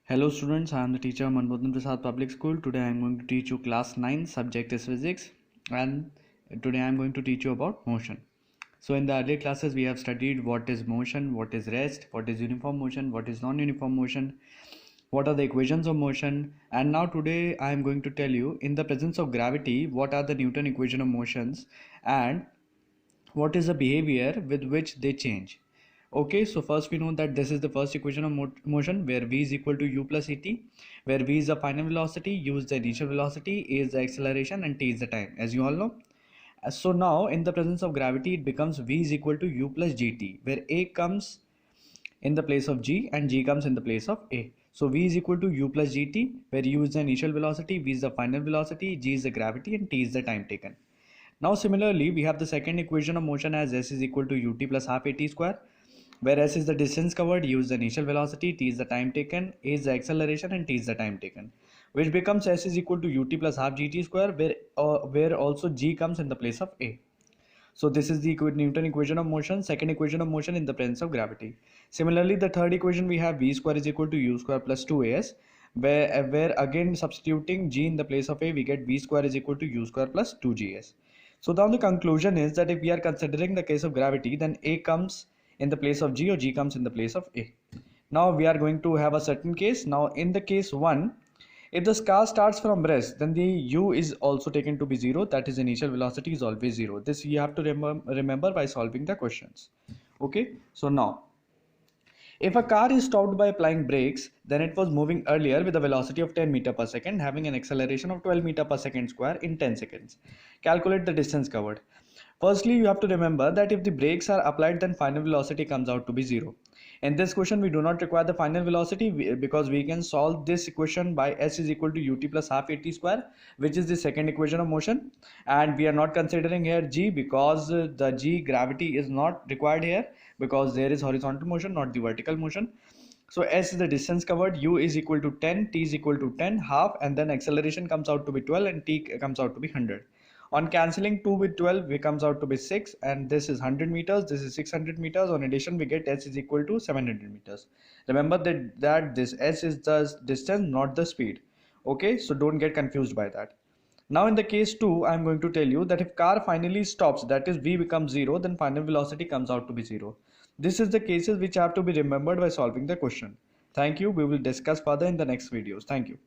Hello students, I am the teacher Manbodhan Prasad Public School. Today I am going to teach you class 9, subject is physics, and today I am going to teach you about motion. So in the earlier classes we have studied what is motion, what is rest, what is uniform motion, what is non-uniform motion, what are the equations of motion, and now today I am going to tell you in the presence of gravity what are the Newton equation of motions and what is the behavior with which they change. Okay, so first we know that this is the first equation of motion where v is equal to u plus et, where v is the final velocity, u is the initial velocity, a is the acceleration, and t is the time, as you all know. So now in the presence of gravity it becomes v is equal to u plus gt, where a comes in the place of g and g comes in the place of a. So v is equal to u plus gt, where u is the initial velocity, v is the final velocity, g is the gravity, and t is the time taken. Now similarly we have the second equation of motion as s is equal to ut plus half at square, where s is the distance covered, u is the initial velocity, t is the time taken, a is the acceleration, and t is the time taken, which becomes s is equal to ut plus half gt square, where also g comes in the place of a. So this is the Newton equation of motion, second equation of motion in the presence of gravity. Similarly, the third equation we have v square is equal to u square plus 2as, where again substituting g in the place of a, we get v square is equal to u square plus 2gs. So now the conclusion is that if we are considering the case of gravity, then a comes in the place of g or g comes in the place of a. Now we are going to have a certain case. Now in the case 1, if the car starts from rest, then the u is also taken to be 0, that is initial velocity is always 0. This you have to remember by solving the questions. Okay, so now if a car is stopped by applying brakes, then it was moving earlier with a velocity of 10 meter per second, having an acceleration of 12 meter per second square in 10 seconds. Calculate the distance covered. Firstly, you have to remember that if the brakes are applied, then final velocity comes out to be 0. In this question, we do not require the final velocity because we can solve this equation by s is equal to ut plus half at square, which is the second equation of motion. And we are not considering here g because the g gravity is not required here because there is horizontal motion, not the vertical motion. So s is the distance covered, u is equal to 10, t is equal to 10, half, and then acceleration comes out to be 12 and t comes out to be 100. On cancelling 2 with 12, it comes out to be 6, and this is 100 meters, this is 600 meters. On addition, we get s is equal to 700 meters. Remember that this s is the distance, not the speed. Okay, so don't get confused by that. Now in the case 2, I am going to tell you that if car finally stops, that is v becomes 0, then final velocity comes out to be 0. This is the cases which have to be remembered by solving the question. Thank you. We will discuss further in the next videos. Thank you.